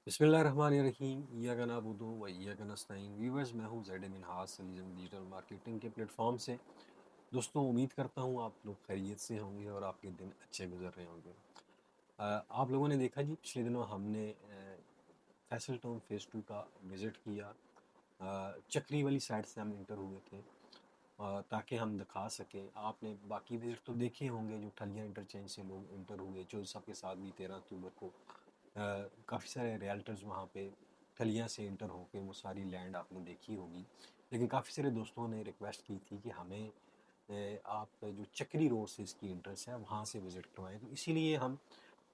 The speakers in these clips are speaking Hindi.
बिस्मिल्लाहिर्रहमानिर्रहीम इय्याका नअबुदु व इय्याका नस्तईन। व्यूअर्स, मैं हूं ज़ैड मिनहास सलीज़म डिजिटल मार्केटिंग के प्लेटफॉर्म से। दोस्तों, उम्मीद करता हूं आप लोग खैरियत से होंगे और आपके दिन अच्छे गुजर रहे होंगे। आप लोगों ने देखा जी, पिछले दिनों हमने फैसल टाउन फ़ेज़ 2 का विज़िट किया। चक्री वाली साइड से हम इंटर हुए थे ताकि हम दिखा सकें। आपने बाकी विज़िट तो देखे होंगे जो ठलिया इंटरचेंज से लोग इंटर हुए, जो सबके साथ भी 13 अक्टूबर को काफ़ी सारे रियल्टर्स वहाँ पे ठलिया से इंटर होके वो सारी लैंड आपने देखी होगी। लेकिन काफ़ी सारे दोस्तों ने रिक्वेस्ट की थी कि हमें आप जो चक्री रोड से इसकी एंट्रेंस है वहाँ से विज़िट करवाएं, तो इसीलिए हम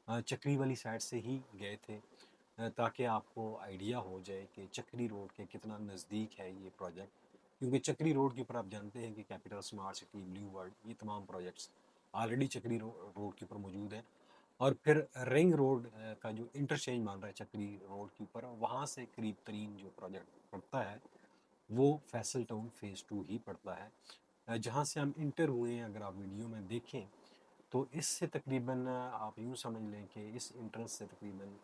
चक्री वाली साइड से ही गए थे ताकि आपको आइडिया हो जाए कि चक्री रोड के कितना नज़दीक है ये प्रोजेक्ट। क्योंकि चक्री रोड के ऊपर आप जानते हैं कि capital smart city, blue world, ये तमाम प्रोजेक्ट्स ऑलरेडी चक्री रोड के ऊपर मौजूद हैं। और फिर रिंग रोड का जो इंटरचेंज मान रहा है चक्री रोड के ऊपर, वहाँ से करीब तरीन जो प्रोजेक्ट पड़ता है वो फैसल टाउन फ़ेज़ 2 ही पड़ता है। जहाँ से हम इंटर हुए हैं, अगर आप वीडियो में देखें तो इससे तकरीबन आप यूँ समझ लें कि इस एंट्रेंस से तकरीबन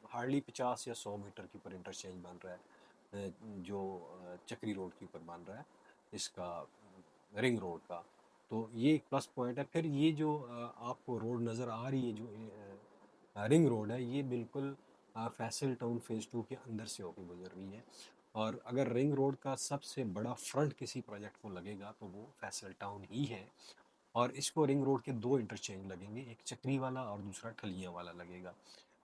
हार्डली 50 या 100 मीटर के ऊपर इंटरचेंज बन रहा है, जो चक्री रोड के ऊपर बन रहा है इसका, रिंग रोड का। तो ये एक प्लस पॉइंट है। फिर ये जो आपको रोड नज़र आ रही है जो रिंग रोड है, ये बिल्कुल फैसल टाउन फ़ेज़ 2 के अंदर से होकर गुजर रही है। और अगर रिंग रोड का सबसे बड़ा फ्रंट किसी प्रोजेक्ट को लगेगा तो वो फैसल टाउन ही है। और इसको रिंग रोड के दो इंटरचेंज लगेंगे, एक चक्री वाला और दूसरा ठलियाँ वाला लगेगा।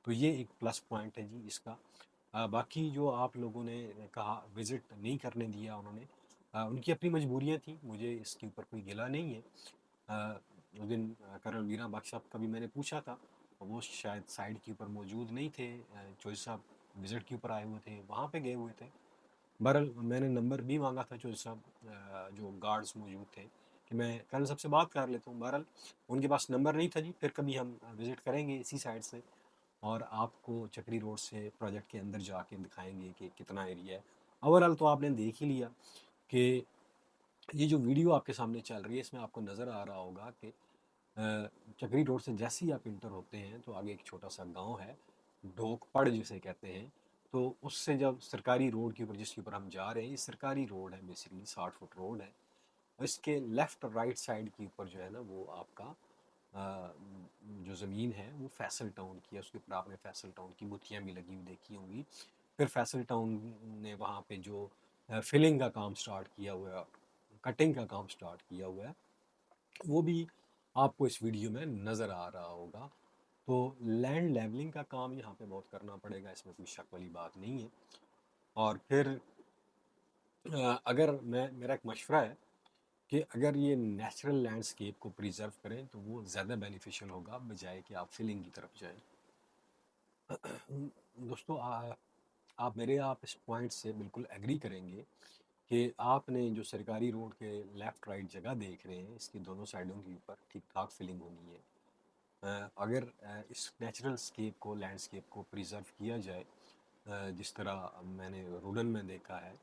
तो ये एक प्लस पॉइंट है जी इसका। बाकी जो आप लोगों ने कहा विज़िट नहीं करने दिया उन्होंने, उनकी अपनी मजबूरियाँ थी, मुझे इसके ऊपर कोई गिला नहीं है। उस दिन कर्नल मीरा बख्श साहब का भी मैंने पूछा था, वो शायद साइड के ऊपर मौजूद नहीं थे। चौधरी साहब विज़िट के ऊपर आए हुए थे, वहाँ पे गए हुए थे। बहरहाल मैंने नंबर भी मांगा था चौधरी साहब, जो गार्ड्स मौजूद थे, कि मैं कर्नल साहब से बात कर लेता हूँ। बहरहाल उनके पास नंबर नहीं था जी। फिर कभी हम विज़िट करेंगे इसी साइड से और आपको चक्री रोड से प्रोजेक्ट के अंदर जाके दिखाएंगे कि कितना एरिया है। ओवरऑल तो आपने देख ही लिया कि ये जो वीडियो आपके सामने चल रही है इसमें आपको नज़र आ रहा होगा कि चक्री रोड से जैसे ही आप इंटर होते हैं तो आगे एक छोटा सा गांव है, ढोकपड़ जिसे कहते हैं। तो उससे जब सरकारी रोड के ऊपर, जिसके ऊपर हम जा रहे हैं, ये सरकारी रोड है, बेसिकली 60 फुट रोड है। इसके लेफ़्ट और राइट साइड के ऊपर जो है ना वो आपका जो ज़मीन है वो फैसल टाउन की है। उसके ऊपर आपने फैसल टाउन की बुतियाँ भी लगी हुई देखी होंगी। फिर फैसल टाउन ने वहाँ पे जो फिलिंग का काम स्टार्ट किया हुआ है, कटिंग का काम स्टार्ट किया हुआ है, वो भी आपको इस वीडियो में नज़र आ रहा होगा। तो लैंड लेवलिंग का काम यहाँ पे बहुत करना पड़ेगा, इसमें कोई शक वाली बात नहीं है। और फिर अगर मैं, मेरा एक मशवरा है कि अगर ये नेचुरल लैंडस्केप को प्रिजर्व करें तो वो ज़्यादा बेनिफिशियल होगा बजाय कि आप फिलिंग की तरफ जाएं। दोस्तों, आप इस पॉइंट से बिल्कुल एग्री करेंगे कि आपने जो सरकारी रोड के लेफ़्ट राइट जगह देख रहे हैं, इसकी दोनों साइडों के ऊपर ठीक ठाक फिलिंग होनी है। अगर इस नेचुरल स्केप को, लैंडस्केप को प्रिजर्व किया जाए, जिस तरह मैंने रूरल में देखा है,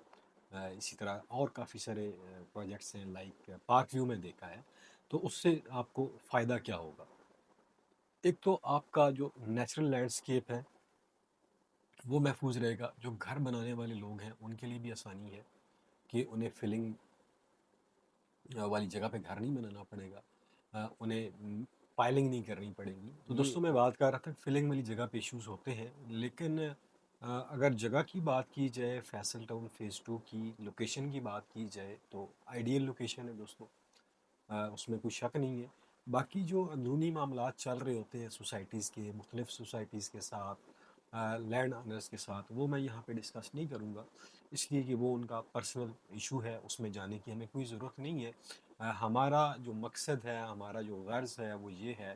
इसी तरह और काफ़ी सारे प्रोजेक्ट्स हैं, लाइक पार्क व्यू में देखा है, तो उससे आपको फ़ायदा क्या होगा? एक तो आपका जो नेचुरल लैंडस्केप है वो महफूज रहेगा। जो घर बनाने वाले लोग हैं उनके लिए भी आसानी है कि उन्हें फिलिंग वाली जगह पे घर नहीं बनाना पड़ेगा। उन्हें पाइलिंग नहीं करनी पड़ेगी। तो दोस्तों, मैं बात कर रहा था फिलिंग वाली जगह पे इश्यूज होते हैं, लेकिन अगर जगह की बात की जाए, फैसल टाउन फ़ेज़ 2 की लोकेशन की बात की जाए तो आइडियल लोकेशन है दोस्तों। उसमें कोई शक नहीं है। बाकी जो अंदरूनी मामलात चल रहे होते हैं सोसाइटीज़ के, मुख्तलिफ़ सोसाइटीज़ के साथ, लैंड ओनर्स के साथ, वो मैं यहाँ पे डिस्कस नहीं करूँगा, इसलिए कि वो उनका पर्सनल इशू है, उसमें जाने की हमें कोई ज़रूरत नहीं है। हमारा जो मकसद है, हमारा जो गर्ज़ है वो ये है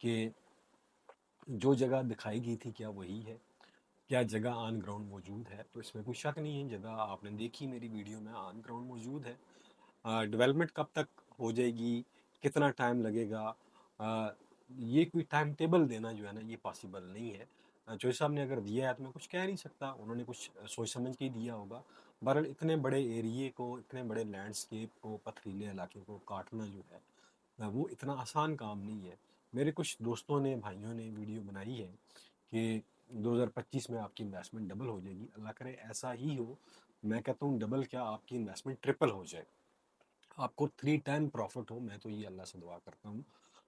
कि जो जगह दिखाई गई थी क्या वही है? क्या जगह ऑन ग्राउंड मौजूद है? तो इसमें कोई शक नहीं है, जगह आपने देखी मेरी वीडियो में, ऑन ग्राउंड मौजूद है। डेवलपमेंट कब तक हो जाएगी, कितना टाइम लगेगा, अ, ये कोई टाइम टेबल देना जो है ना ये पॉसिबल नहीं है। चौधरी साहब ने अगर दिया है तो मैं कुछ कह नहीं सकता, उन्होंने कुछ सोच समझ के ही दिया होगा। बहरहाल इतने बड़े एरिए को, इतने बड़े लैंडस्केप को, पथरीले इलाके को काटना जो है वो इतना आसान काम नहीं है। मेरे कुछ दोस्तों ने, भाइयों ने वीडियो बनाई है कि 2025 में आपकी इन्वेस्टमेंट डबल हो जाएगी। अल्लाह करे ऐसा ही हो। मैं कहता हूँ डबल क्या, आपकी इन्वेस्टमेंट ट्रिपल हो जाए, आपको 3 टाइम प्रॉफिट हो। मैं तो ये अल्लाह से दुआ करता हूँ।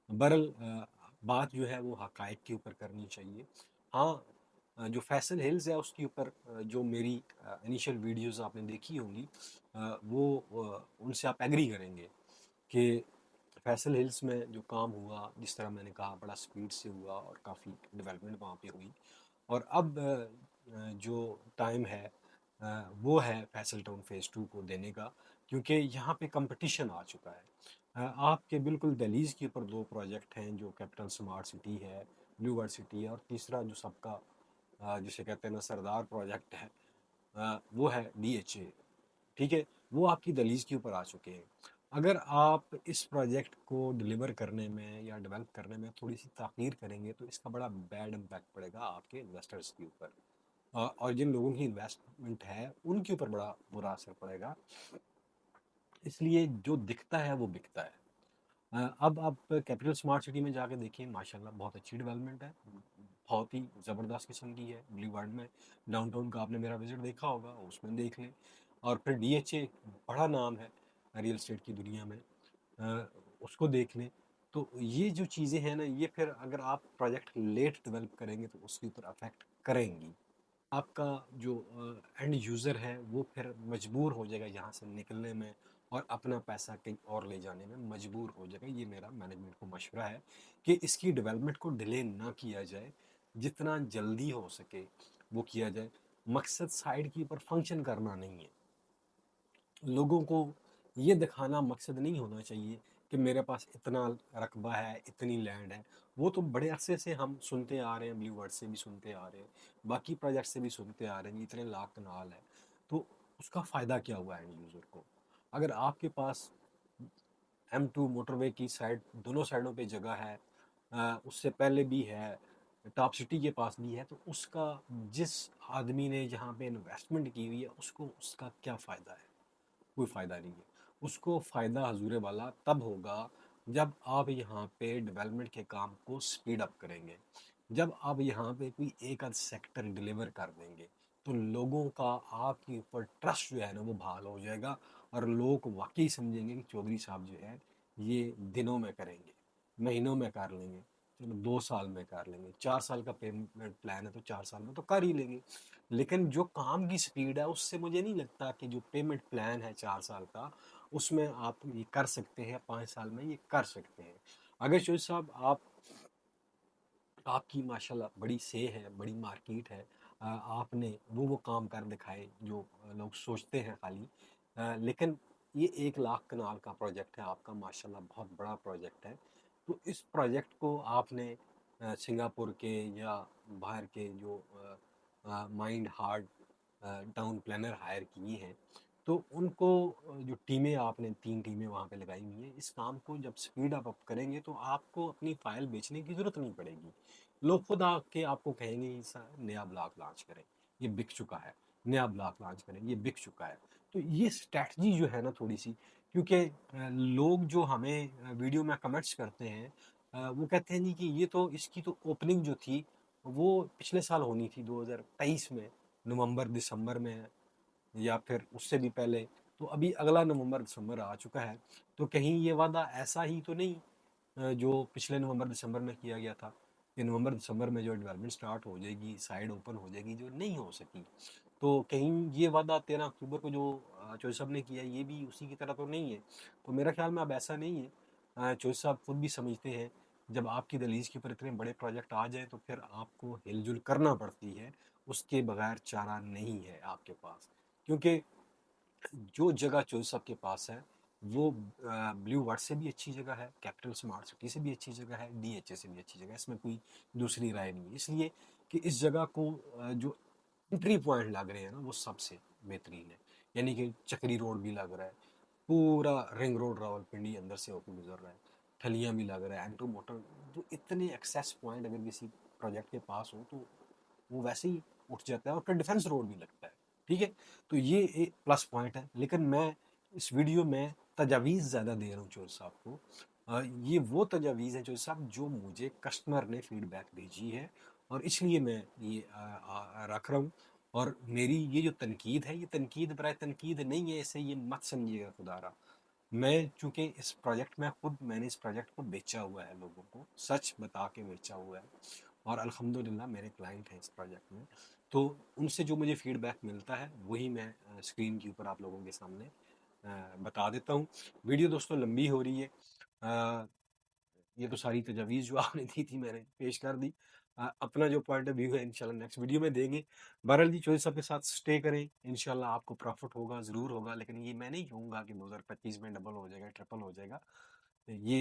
बहरहाल बात जो है वो हकायक के ऊपर करनी चाहिए। हाँ, जो फैसल हिल्स है उसके ऊपर जो मेरी इनिशियल वीडियोस आपने देखी होंगी, वो उनसे आप एग्री करेंगे कि फैसल हिल्स में जो काम हुआ, जिस तरह मैंने कहा, बड़ा स्पीड से हुआ और काफ़ी डेवलपमेंट वहाँ पे हुई। और अब जो टाइम है वो है फैसल टाउन फेज़ 2 को देने का, क्योंकि यहाँ पे कंपटीशन आ चुका है। आपके बिल्कुल दहलीज के ऊपर दो प्रोजेक्ट हैं, जो कैपिटल स्मार्ट सिटी है, ब्लू वर्ल्ड सिटी है, और तीसरा जो सबका जिसे कहते हैं ना सरदार प्रोजेक्ट है, वो है DHA। ठीक है, वो आपकी दहलीज के ऊपर आ चुके हैं। अगर आप इस प्रोजेक्ट को डिलीवर करने में या डेवलप करने में थोड़ी सी ताख़ीर करेंगे तो इसका बड़ा बैड इम्पैक्ट पड़ेगा आपके इन्वेस्टर्स के ऊपर, और जिन लोगों की इन्वेस्टमेंट है उनके ऊपर बड़ा बुरा असर पड़ेगा। इसलिए जो दिखता है वो बिकता है। अब आप कैपिटल स्मार्ट सिटी में जाके देखिए, माशाल्लाह बहुत अच्छी डेवलपमेंट है, बहुत ही ज़बरदस्त किस्म की है। ब्लू वर्ल्ड में डाउनटाउन का आपने मेरा विजिट देखा होगा, उसमें देख लें। और फिर DHA बड़ा नाम है रियल एस्टेट की दुनिया में, अ, उसको देख लें। तो ये जो चीज़ें हैं ना, ये फिर अगर आप प्रोजेक्ट लेट डेवलप करेंगे तो उसके ऊपर अफेक्ट करेंगी। आपका जो एंड यूज़र है वो फिर मजबूर हो जाएगा यहाँ से निकलने में, और अपना पैसा कहीं और ले जाने में मजबूर हो जाएगा। ये मेरा मैनेजमेंट को मशवरा है कि इसकी डेवलपमेंट को डिले ना किया जाए, जितना जल्दी हो सके वो किया जाए। मकसद साइड के ऊपर फंक्शन करना नहीं है। लोगों को ये दिखाना मकसद नहीं होना चाहिए कि मेरे पास इतना रकबा है, इतनी लैंड है। वो तो बड़े अरसे से हम सुनते आ रहे हैं, ब्लू वर्ड से भी सुनते आ रहे हैं, बाकी प्रोजेक्ट से भी सुनते आ रहे हैं, इतने लाख कनाल है। तो उसका फ़ायदा क्या हुआ एंड यूज़र को? अगर आपके पास M2 मोटरवे की साइड, दोनों साइडों पे जगह है, उससे पहले भी है, टॉप सिटी के पास भी है, तो उसका, जिस आदमी ने जहाँ पे इन्वेस्टमेंट की हुई है, उसको उसका क्या फ़ायदा है? कोई फ़ायदा नहीं है। उसको फ़ायदा हज़ूर वाला तब होगा जब आप यहाँ पे डेवलपमेंट के काम को स्पीड अप करेंगे, जब आप यहाँ पे कोई एक आध सेक्टर डिलीवर कर देंगे, तो लोगों का आपके ऊपर ट्रस्ट जो है ना वो बहाल हो जाएगा, और लोग वाकई समझेंगे कि चौधरी साहब जो है ये दिनों में करेंगे, महीनों में कर लेंगे, चलो 2 साल में कर लेंगे, 4 साल का पेमेंट प्लान है तो 4 साल में तो कर ही लेंगे। लेकिन जो काम की स्पीड है उससे मुझे नहीं लगता कि जो पेमेंट प्लान है 4 साल का, उसमें आप ये कर सकते हैं, 5 साल में ये कर सकते हैं। अगर चौधरी साहब आपकी माशाल्लाह बड़ी से है, बड़ी मार्केट है, आपने वो काम कर दिखाए जो लोग सोचते हैं खाली, लेकिन ये 1 लाख कनाल का प्रोजेक्ट है आपका, माशाल्लाह बहुत बड़ा प्रोजेक्ट है। तो इस प्रोजेक्ट को आपने सिंगापुर के या बाहर के जो Meinhardt town planner hire किए हैं, तो उनको जो टीमें, आपने 3 टीमें वहाँ पे लगाई हुई हैं, इस काम को जब स्पीड अप करेंगे तो आपको अपनी फाइल बेचने की ज़रूरत नहीं पड़ेगी। लोग खुद आके आपको कहेंगे कि सर नया ब्लॉक लॉन्च करें, ये बिक चुका है, नया ब्लॉक लॉन्च करें, ये बिक चुका है। तो ये स्ट्रैटेजी जो है ना थोड़ी सी, क्योंकि लोग जो हमें वीडियो में कमेंट्स करते हैं, वो कहते हैं जी कि ये तो, इसकी तो ओपनिंग जो थी वो पिछले साल होनी थी 2023 में, नवंबर दिसंबर में, या फिर उससे भी पहले। तो अभी अगला नवंबर दिसंबर आ चुका है, तो कहीं ये वादा ऐसा ही तो नहीं जो पिछले नवंबर दिसंबर में किया गया था, कि नवंबर दिसंबर में जो डेवलपमेंट स्टार्ट हो जाएगी, साइड ओपन हो जाएगी, जो नहीं हो सकी। तो कहीं ये वादा 13 अक्टूबर को जो चौधरी साहब ने किया, ये भी उसी की तरह तो नहीं है। तो मेरा ख्याल में अब ऐसा नहीं है। चौधरी साहब खुद भी समझते हैं, जब आपकी दहलीज के ऊपर इतने बड़े प्रोजेक्ट आ जाए तो फिर आपको हिलजुल करना पड़ती है, उसके बगैर चारा नहीं है आपके पास। क्योंकि जो जगह चौधरी साहब के पास है वो ब्लू वर्ल्ड से भी अच्छी जगह है, कैपिटल स्मार्ट सिटी से भी अच्छी जगह है, DHA से भी अच्छी जगह है, इसमें कोई दूसरी राय नहीं है। इसलिए कि इस जगह को जो एंट्री पॉइंट लग रहे हैं ना वो सबसे बेहतरीन है। यानी कि चक्री रोड भी लग रहा है, पूरा रिंग रोड रावलपिंडी अंदर से होकर गुजर रहा है, ठलियाँ भी लग रहा है, एंट्रो मोटर, तो इतने एक्सेस पॉइंट अगर किसी प्रोजेक्ट के पास हो तो वो वैसे ही उठ जाता है, और फिर डिफेंस रोड भी लगता है। ठीक है, तो ये एक प्लस पॉइंट है। लेकिन मैं इस वीडियो में तजावीज़ ज़्यादा दे रहा हूँ चौधरी साहब को। ये वो तजावीज़ है चौधरी साहब जो मुझे कस्टमर ने फीडबैक भेजी है, और इसलिए मैं ये रख रहा हूँ। और मेरी ये जो तनकीद है, ये तनकीद बराए तनकीद नहीं है, ऐसे ये मत समझिएगा खुदारा। मैं चूंकि मैंने इस प्रोजेक्ट को बेचा हुआ है, लोगों को सच बता के बेचा हुआ है, और अल्हम्दुलिल्लाह मेरे क्लाइंट हैं इस प्रोजेक्ट में। तो उनसे जो मुझे फीडबैक मिलता है वही मैं स्क्रीन के ऊपर आप लोगों के सामने बता देता हूँ। वीडियो दोस्तों लंबी हो रही है, अ, ये तो सारी तजावीज़ जो आपने दी थी मैंने पेश कर दी। अपना जो पॉइंट ऑफ व्यू है इंशाल्लाह नेक्स्ट वीडियो में देंगे। बहरहाल जी चौधरी साहब के साथ स्टे करें, इंशाल्लाह आपको प्रॉफिट होगा, ज़रूर होगा, लेकिन ये मैं नहीं कहूँगा कि 2025 में डबल हो जाएगा, ट्रिपल हो जाएगा। ये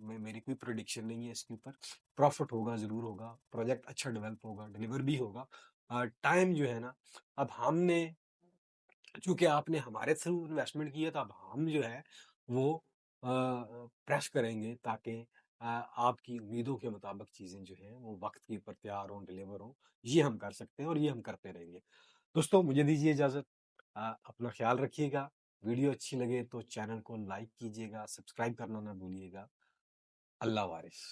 मेरी कोई प्रेडिक्शन नहीं है इसके ऊपर। प्रॉफिट होगा, ज़रूर होगा, प्रोजेक्ट अच्छा डेवलप होगा, डिलीवर भी होगा। टाइम जो है ना, अब हमने चूंकि आपने हमारे थ्रू इन्वेस्टमेंट किया, तो अब हम जो है वो प्रेस करेंगे ताकि आपकी उम्मीदों के मुताबिक चीज़ें जो हैं वो वक्त के ऊपर तैयार हों, डिलीवर हों। ये हम कर सकते हैं और ये हम करते रहेंगे। दोस्तों मुझे दीजिए इजाज़त, अपना ख्याल रखिएगा। वीडियो अच्छी लगे तो चैनल को लाइक कीजिएगा, सब्सक्राइब करना ना भूलिएगा। अल्लाह वारिस।